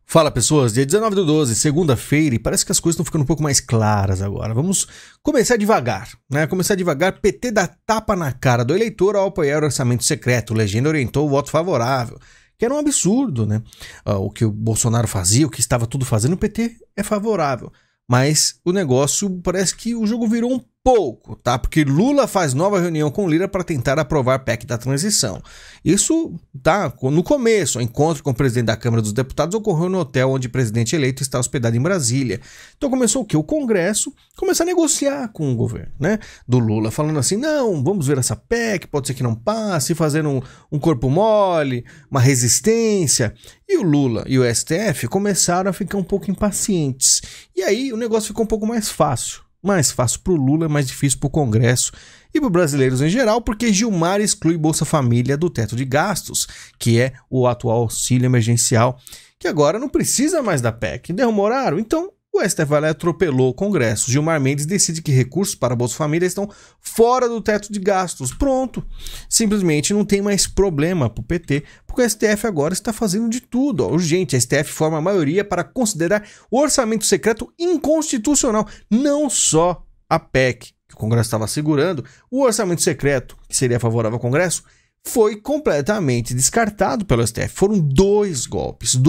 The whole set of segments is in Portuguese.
Fala pessoas, dia 19/12, segunda-feira, e parece que as coisas estão ficando um pouco mais claras agora. Vamos começar devagar, né? Começar devagar. PT dá tapa na cara do eleitor ao apoiar o orçamento secreto. Legenda orientou o voto favorável, que era um absurdo, né? O que o Bolsonaro fazia, o que estava tudo fazendo, o PT é favorável. Mas o negócio parece que o jogo virou um pouco, tá? Porque Lula faz nova reunião com Lira para tentar aprovar a PEC da transição. Isso tá no começo. O encontro com o presidente da Câmara dos Deputados ocorreu no hotel onde o presidente eleito está hospedado em Brasília. Então começou o quê? O Congresso começou a negociar com o governo, né? Do Lula, falando assim, não, vamos ver essa PEC, pode ser que não passe, fazendo um corpo mole, uma resistência. E o Lula e o STF começaram a ficar um pouco impacientes. E aí o negócio ficou um pouco mais fácil. Mais fácil para o Lula, mais difícil para o Congresso e para os brasileiros em geral, porque Gilmar exclui Bolsa Família do teto de gastos, que é o atual auxílio emergencial, que agora não precisa mais da PEC. Demoraram? Então o STF vai lá e atropelou o Congresso. Gilmar Mendes decide que recursos para a Bolsa Família estão fora do teto de gastos. Pronto. Simplesmente não tem mais problema para o PT, porque o STF agora está fazendo de tudo. Urgente, a STF forma a maioria para considerar o orçamento secreto inconstitucional. Não só a PEC, que o Congresso estava segurando, o orçamento secreto, que seria favorável ao Congresso, foi completamente descartado pelo STF. Foram dois golpes.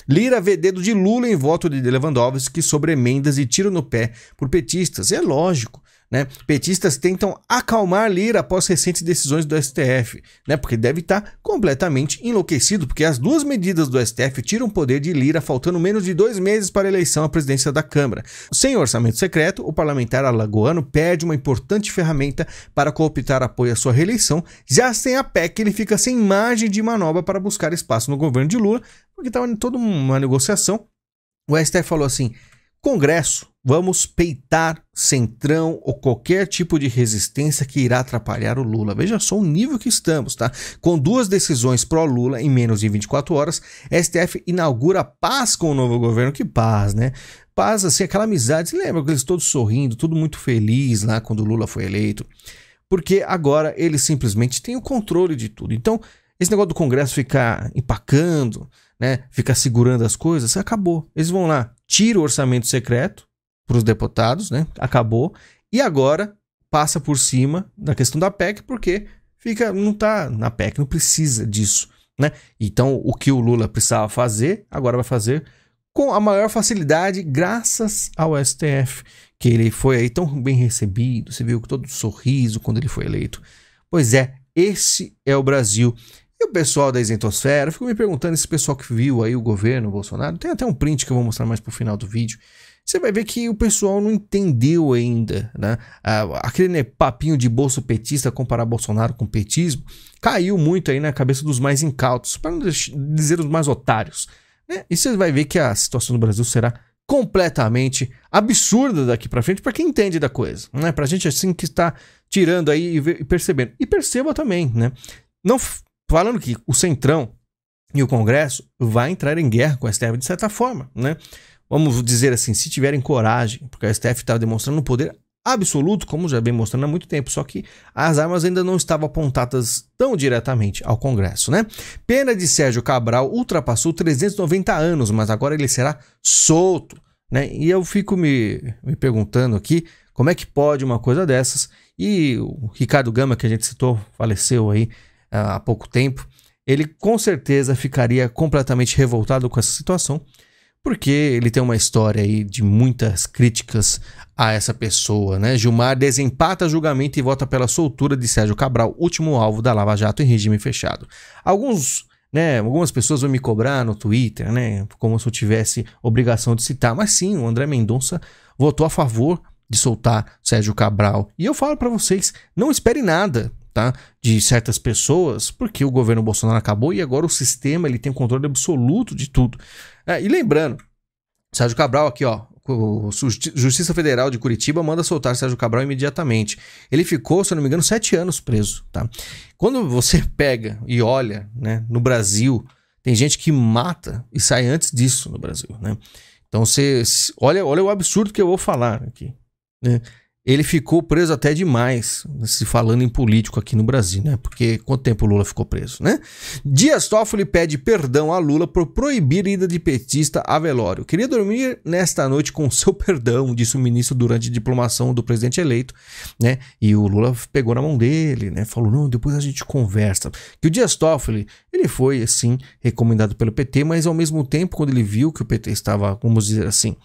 Lira vê dedo de Lula em voto de Lewandowski sobre emendas e tiro no pé por petistas. É lógico, né? Petistas tentam acalmar Lira após recentes decisões do STF, né? Porque deve estar completamente enlouquecido, porque as duas medidas do STF tiram o poder de Lira, faltando menos de 2 meses para a eleição à presidência da Câmara. Sem orçamento secreto, o parlamentar alagoano perde uma importante ferramenta para cooptar apoio à sua reeleição. Já sem a PEC, ele fica sem margem de manobra para buscar espaço no governo de Lula, porque estava em toda uma negociação. O STF falou assim: Congresso, vamos peitar Centrão ou qualquer tipo de resistência que irá atrapalhar o Lula. Veja só o nível que estamos, tá? Com 2 decisões pró-Lula em menos de 24 horas, STF inaugura paz com o novo governo. Que paz, né? Paz, assim, aquela amizade. Você lembra que eles todos sorrindo, tudo muito feliz lá quando o Lula foi eleito? Porque agora eles simplesmente têm o controle de tudo. Então, esse negócio do Congresso ficar empacando, né? Ficar segurando as coisas, acabou. Eles vão lá, tira o orçamento secreto para os deputados, né? Acabou. E agora passa por cima da questão da PEC, porque não tá na PEC, não precisa disso, né? Então, o que o Lula precisava fazer, agora vai fazer com a maior facilidade, graças ao STF, que ele foi aí tão bem recebido, você viu com todo sorriso quando ele foi eleito. Pois é, esse é o Brasil. E o pessoal da isentosfera, fico me perguntando, esse pessoal que viu aí o governo Bolsonaro, tem até um print que eu vou mostrar mais pro final do vídeo, você vai ver que o pessoal não entendeu ainda, né? Aquele papinho de bolso petista, comparar Bolsonaro com petismo, caiu muito aí na cabeça dos mais incautos, para não dizer os mais otários, né? E você vai ver que a situação do Brasil será completamente absurda daqui para frente para quem entende da coisa, né? Pra gente assim que está tirando aí e percebendo. E perceba também, né? Não falando que o Centrão e o Congresso vai entrar em guerra com a STF de certa forma, né? Vamos dizer assim, se tiverem coragem, porque a STF está demonstrando um poder absoluto, como já vem mostrando há muito tempo, só que as armas ainda não estavam apontadas tão diretamente ao Congresso, né? Pena de Sérgio Cabral ultrapassou 390 anos, mas agora ele será solto, né? E eu fico me perguntando aqui, como é que pode uma coisa dessas? E o Ricardo Gama, que a gente citou, faleceu aí há pouco tempo, ele com certeza ficaria completamente revoltado com essa situação, porque ele tem uma história aí de muitas críticas a essa pessoa, né? Gilmar desempata julgamento e vota pela soltura de Sérgio Cabral, último alvo da Lava Jato em regime fechado. Algumas pessoas vão me cobrar no Twitter, né? Como se eu tivesse obrigação de citar, mas sim, o André Mendonça votou a favor de soltar Sérgio Cabral. E eu falo para vocês, não espere nada, tá, de certas pessoas, porque o governo Bolsonaro acabou e agora o sistema ele tem controle absoluto de tudo. E lembrando, Sérgio Cabral aqui, ó, Justiça Federal de Curitiba manda soltar Sérgio Cabral imediatamente. Ele ficou, se eu não me engano, 7 anos preso, tá? Quando você pega e olha, né, no Brasil, tem gente que mata e sai antes disso no Brasil, né? Então você olha o absurdo que eu vou falar aqui, né? ele ficou preso até demais, se falando em político aqui no Brasil, né? Porque quanto tempo o Lula ficou preso, né? Dias Toffoli pede perdão a Lula por proibir ida de petista a velório. Queria dormir nesta noite com seu perdão, disse o ministro durante a diplomação do presidente eleito, né? E o Lula pegou na mão dele, né? Falou, não, depois a gente conversa. Que o Dias Toffoli, ele foi, assim, recomendado pelo PT, mas ao mesmo tempo, quando ele viu que o PT estava, vamos dizer assim,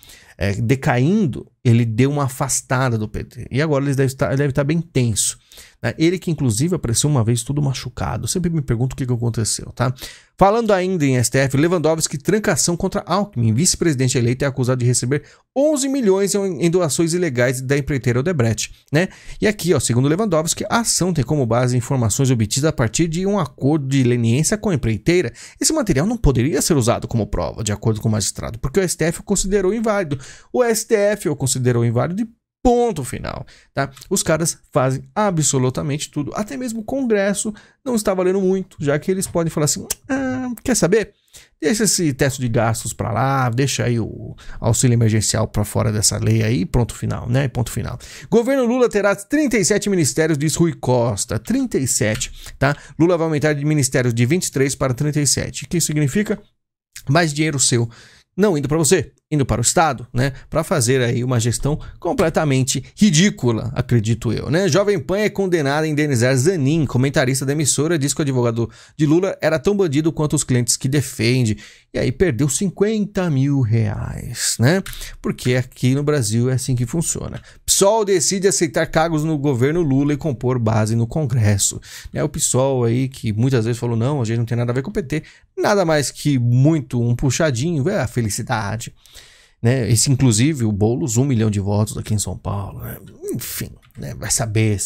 decaindo, ele deu uma afastada do PT. E agora ele deve estar bem tenso, né? Ele que inclusive apareceu uma vez todo machucado. Eu sempre me pergunto o que aconteceu, tá? Falando ainda em STF, Lewandowski tranca ação contra Alckmin. Vice-presidente eleito é acusado de receber 11 milhões em doações ilegais da empreiteira Odebrecht, né? E aqui, ó, segundo Lewandowski, a ação tem como base informações obtidas a partir de um acordo de leniência com a empreiteira. Esse material não poderia ser usado como prova, de acordo com o magistrado, porque o STF o considerou inválido. O STF o considerou inválido e ponto final, tá? Os caras fazem absolutamente tudo. Até mesmo o Congresso não está valendo muito, já que eles podem falar assim, quer saber? Deixa esse teto de gastos para lá, deixa aí o auxílio emergencial para fora dessa lei aí, pronto final, né? Ponto final. Governo Lula terá 37 ministérios, diz Rui Costa. 37, tá? Lula vai aumentar de ministérios de 23 para 37. O que significa? Mais dinheiro seu. Não indo para você, indo para o Estado, né? Para fazer aí uma gestão completamente ridícula, acredito eu, né? Jovem Pan é condenada a indenizar Zanin. Comentarista da emissora diz que o advogado de Lula era tão bandido quanto os clientes que defende. E aí perdeu 50 mil reais, né? Porque aqui no Brasil é assim que funciona. PSOL decide aceitar cargos no governo Lula e compor base no Congresso. O PSOL aí que muitas vezes falou, não, a gente não tem nada a ver com o PT. Nada mais que muito um puxadinho, a felicidade, né? Esse, inclusive, o Boulos, 1 milhão de votos aqui em São Paulo, né? Enfim, né? Vai saber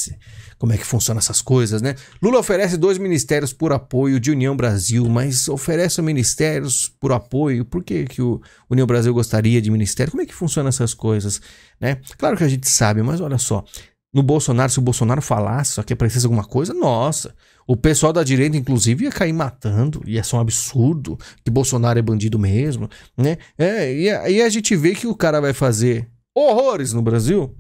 como é que funcionam essas coisas, né? Lula oferece 2 ministérios por apoio de União Brasil, mas oferece ministérios por apoio. Por que o União Brasil gostaria de ministério? Como é que funcionam essas coisas, né? Claro que a gente sabe, mas olha só, no Bolsonaro, se o Bolsonaro falasse só que precisa alguma coisa, nossa, o pessoal da direita, inclusive, ia cair matando, ia ser um absurdo, que Bolsonaro é bandido mesmo, né? E a gente vê que o cara vai fazer horrores no Brasil,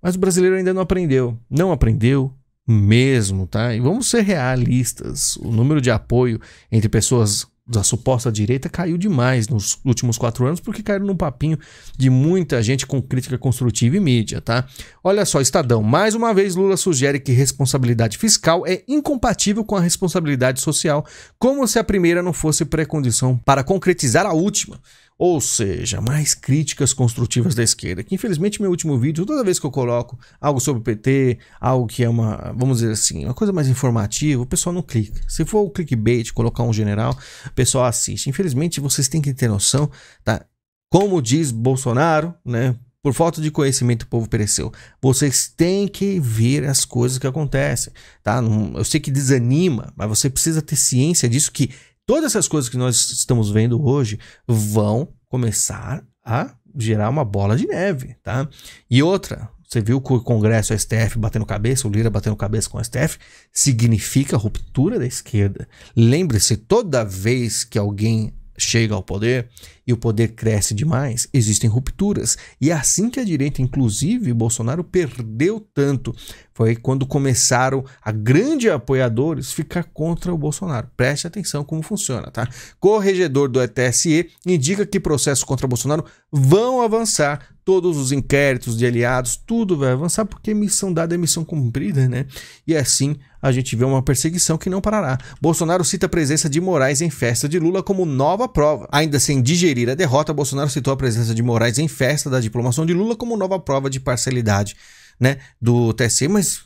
mas o brasileiro ainda não aprendeu mesmo, tá? E vamos ser realistas, o número de apoio entre pessoas da suposta direita caiu demais nos últimos 4 anos, porque caíram num papinho de muita gente com crítica construtiva e mídia, tá? Olha só, Estadão, mais uma vez Lula sugere que responsabilidade fiscal é incompatível com a responsabilidade social, como se a primeira não fosse pré-condição para concretizar a última. Ou seja, mais críticas construtivas da esquerda, que infelizmente meu último vídeo, toda vez que eu coloco algo sobre o PT, algo que é uma, vamos dizer assim, uma coisa mais informativa, o pessoal não clica. Se for o clickbait, colocar um general, o pessoal assiste. Infelizmente vocês têm que ter noção, tá? Como diz Bolsonaro, né? Por falta de conhecimento o povo pereceu. Vocês têm que ver as coisas que acontecem, tá? Eu sei que desanima, mas você precisa ter ciência disso, que todas essas coisas que nós estamos vendo hoje vão começar a gerar uma bola de neve, tá? E outra, você viu que o Congresso, o STF batendo cabeça, o Lira batendo cabeça com o STF, significa ruptura da esquerda. Lembre-se, toda vez que alguém chega ao poder e o poder cresce demais, existem rupturas. E é assim que a direita, inclusive Bolsonaro, perdeu tanto. Foi quando começaram a grandes apoiadores ficar contra o Bolsonaro. Preste atenção como funciona, tá? Corregedor do TSE indica que processos contra Bolsonaro vão avançar. Todos os inquéritos de aliados, tudo vai avançar, porque missão dada é missão cumprida, né? E assim a gente vê uma perseguição que não parará. Bolsonaro cita a presença de Moraes em festa de Lula como nova prova. Ainda sem digerir a derrota, Bolsonaro citou a presença de Moraes em festa da diplomação de Lula como nova prova de parcialidade, né, do TSE, mas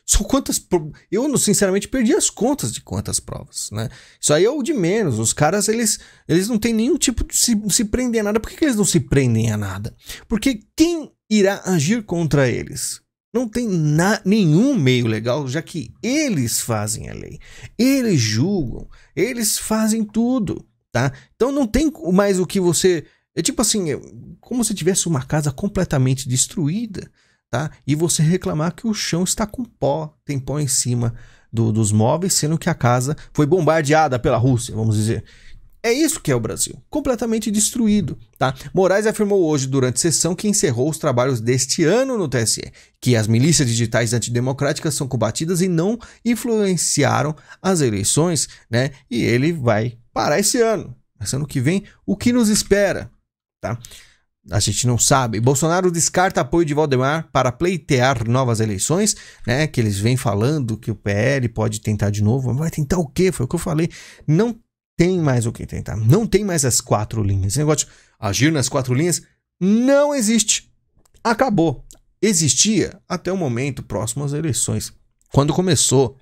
são quantas... Eu, sinceramente, perdi as contas de quantas provas, né? Isso aí é o de menos. Os caras, eles não têm nenhum tipo de se prender a nada. Por que eles não se prendem a nada? Porque quem irá agir contra eles? Não tem nenhum meio legal, já que eles fazem a lei. Eles julgam, eles fazem tudo, tá? Então não tem mais o que você... É tipo assim, como se tivesse uma casa completamente destruída, tá? E você reclamar que o chão está com pó, tem pó em cima dos móveis, sendo que a casa foi bombardeada pela Rússia, vamos dizer. É isso que é o Brasil, completamente destruído, tá? Moraes afirmou hoje durante sessão que encerrou os trabalhos deste ano no TSE, que as milícias digitais antidemocráticas são combatidas e não influenciaram as eleições, né? E ele vai parar esse ano. Mas ano que vem, o que nos espera, tá? A gente não sabe. Bolsonaro descarta apoio de Valdemar para pleitear novas eleições, né? Que eles vêm falando que o PL pode tentar de novo. Vai tentar o quê? Foi o que eu falei. Não tem mais o que tentar. Não tem mais as 4 linhas. Esse negócio de agir nas 4 linhas não existe. Acabou. Existia até o momento próximo às eleições. Quando começou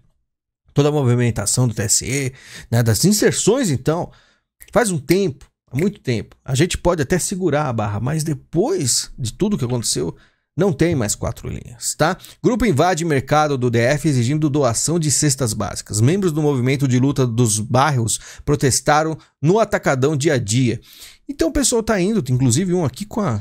toda a movimentação do TSE, né, das inserções, então, faz um tempo, há muito tempo. A gente pode até segurar a barra, mas depois de tudo que aconteceu, não tem mais 4 linhas, tá? Grupo invade mercado do DF exigindo doação de cestas básicas. Membros do movimento de luta dos bairros protestaram no Atacadão dia a dia. Então o pessoal tá indo, inclusive um aqui com a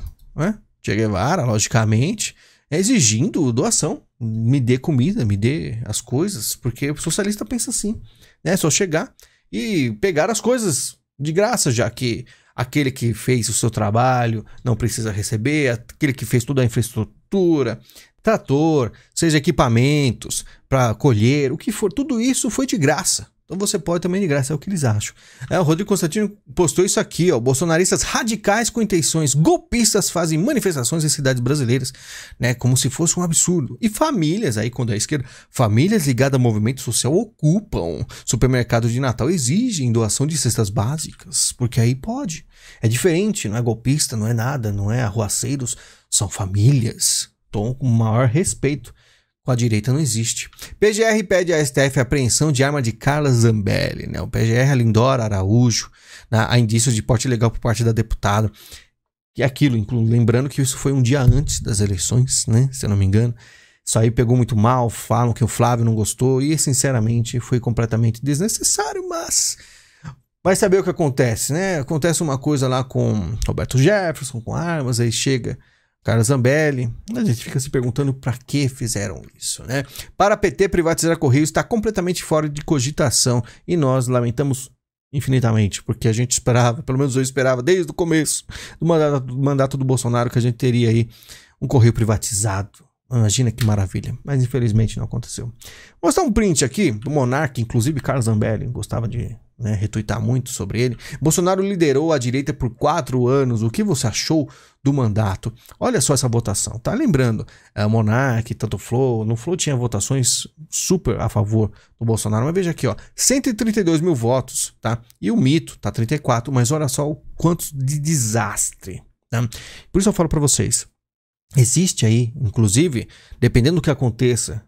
Che Guevara, logicamente, exigindo doação. Me dê comida, me dê as coisas, porque o socialista pensa assim, né? É só chegar e pegar as coisas de graça, já que aquele que fez o seu trabalho não precisa receber, aquele que fez toda a infraestrutura, trator, seja equipamentos para colher, o que for, tudo isso foi de graça. Então você pode também de graça, é o que eles acham. O Rodrigo Constantino postou isso aqui, ó. Bolsonaristas radicais com intenções golpistas fazem manifestações em cidades brasileiras, né? Como se fosse um absurdo. E famílias, aí quando é a esquerda, famílias ligadas ao movimento social ocupam supermercados de Natal, exigem doação de cestas básicas, porque aí pode. É diferente, não é golpista, não é nada, não é arruaceiros, são famílias. Tom com o maior respeito. Com a direita não existe. PGR pede à STF a apreensão de arma de Carla Zambelli, né? O PGR Lindora Araújo, né? Há indícios de porte ilegal por parte da deputada. E aquilo, lembrando que isso foi um dia antes das eleições, né? Se eu não me engano. Isso aí pegou muito mal, falam que o Flávio não gostou e, sinceramente, foi completamente desnecessário, mas... Vai saber o que acontece, né? Acontece uma coisa lá com Roberto Jefferson, com armas, aí chega... Carla Zambelli, a gente fica se perguntando para que fizeram isso, né? Para a PT, privatizar a Correio está completamente fora de cogitação e nós lamentamos infinitamente, porque a gente esperava, pelo menos eu esperava desde o começo do mandato do Bolsonaro que a gente teria aí um Correio privatizado. Imagina que maravilha, mas infelizmente não aconteceu. Vou mostrar um print aqui do Monark, inclusive Carla Zambelli gostava de retuitar muito sobre ele. Bolsonaro liderou a direita por 4 anos. O que você achou do mandato? Olha só essa votação, tá? Lembrando, Monark, tanto Flow, no Flow tinha votações super a favor do Bolsonaro, mas veja aqui, ó, 132 mil votos, tá? E o Mito tá 34, mas olha só o quanto de desastre, tá? Por isso eu falo para vocês, existe aí, inclusive, dependendo do que aconteça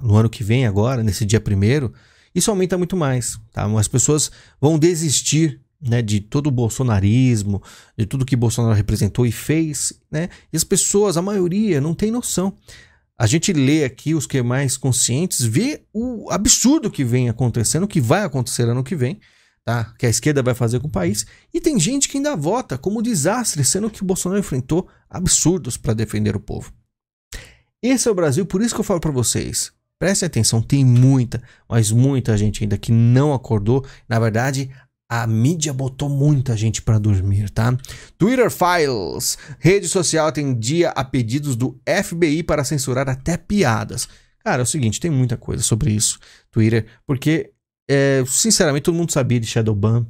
no ano que vem agora, nesse dia 1º, isso aumenta muito mais, tá? As pessoas vão desistir, né, de todo o bolsonarismo, de tudo que Bolsonaro representou e fez, né? E as pessoas, a maioria, não tem noção. A gente lê aqui, os que é mais conscientes, vê o absurdo que vem acontecendo, que vai acontecer ano que vem, tá? Que a esquerda vai fazer com o país. E tem gente que ainda vota como desastre, sendo que o Bolsonaro enfrentou absurdos para defender o povo. Esse é o Brasil, por isso que eu falo para vocês. Prestem atenção, tem muita, mas muita gente ainda que não acordou. Na verdade, a mídia botou muita gente para dormir, tá? Twitter Files. Rede social atendia a pedidos do FBI para censurar até piadas. Cara, é o seguinte, tem muita coisa sobre isso, Twitter, porque, sinceramente, todo mundo sabia de Shadowban.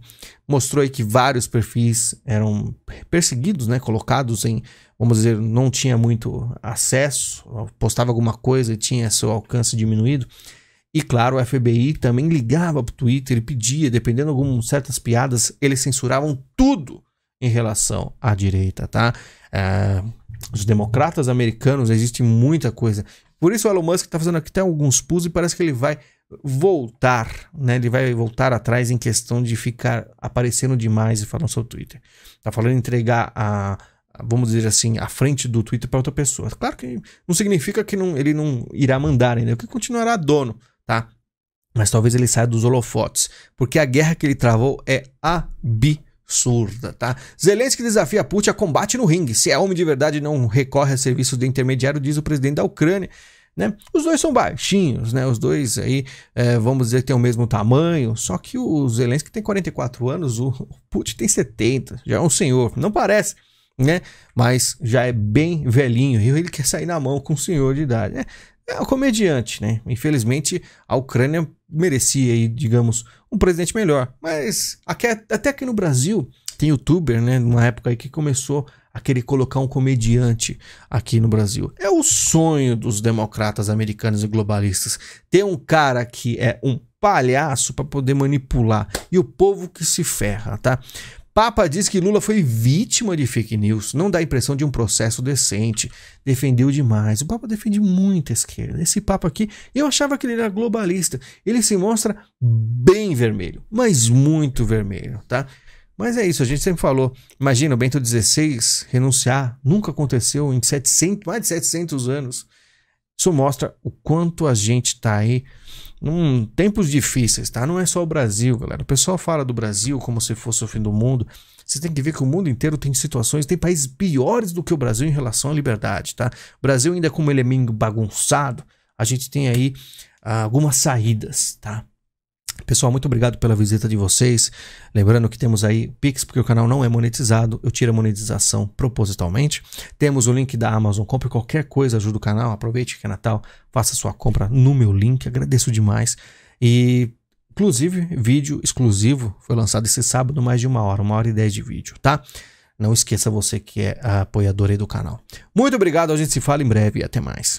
Mostrou aí que vários perfis eram perseguidos, né? Colocados em, vamos dizer, não tinha muito acesso, postava alguma coisa e tinha seu alcance diminuído. E claro, o FBI também ligava para o Twitter e pedia, dependendo de algumas certas piadas, eles censuravam tudo em relação à direita, tá? Os democratas americanos, existe muita coisa. Por isso o Elon Musk está fazendo aqui até alguns pulls e parece que ele vai voltar, né? Ele vai voltar atrás em questão de ficar aparecendo demais e falando sobre o Twitter. Tá falando em entregar vamos dizer assim, a frente do Twitter para outra pessoa. Claro que não significa que ele não irá mandar ainda, que continuará dono, tá? Mas talvez ele saia dos holofotes, porque a guerra que ele travou é absurda, tá? Zelensky desafia Putin a combate no ringue. Se é homem de verdade, não recorre a serviços de intermediário, diz o presidente da Ucrânia. né? Os dois são baixinhos, né? Os dois aí, vamos dizer que tem o mesmo tamanho, só que o Zelensky tem 44 anos, o Putin tem 70, já é um senhor, não parece, né? Mas já é bem velhinho e ele quer sair na mão com um senhor de idade. É um comediante, né? Infelizmente, a Ucrânia merecia aí, digamos, um presidente melhor. Mas até aqui no Brasil tem youtuber, né? Numa época aí que começou a querer colocar um comediante aqui no Brasil. É o sonho dos democratas americanos e globalistas ter um cara que é um palhaço para poder manipular. E o povo que se ferra, tá? Papa diz que Lula foi vítima de fake news, não dá a impressão de um processo decente, defendeu demais. O Papa defende muito a esquerda. Esse Papa aqui, eu achava que ele era globalista. Ele se mostra bem vermelho, mas muito vermelho, tá? Mas é isso, a gente sempre falou. Imagina, o Bento XVI renunciar, nunca aconteceu em mais de 700 anos. Isso mostra o quanto a gente tá aí num tempos difíceis, tá? Não é só o Brasil, galera. O pessoal fala do Brasil como se fosse o fim do mundo. Você tem que ver que o mundo inteiro tem situações, tem países piores do que o Brasil em relação à liberdade, tá? O Brasil ainda como ele é meio bagunçado, a gente tem aí algumas saídas, tá? Pessoal, muito obrigado pela visita de vocês. Lembrando que temos aí Pix, porque o canal não é monetizado. Eu tiro a monetização propositalmente. Temos o link da Amazon. Compre qualquer coisa, ajuda o canal. Aproveite que é Natal. Faça sua compra no meu link. Agradeço demais. E, inclusive, vídeo exclusivo foi lançado esse sábado, mais de 1 hora e 10 de vídeo, tá? Não esqueça você que é apoiador aí do canal. Muito obrigado. A gente se fala em breve e até mais.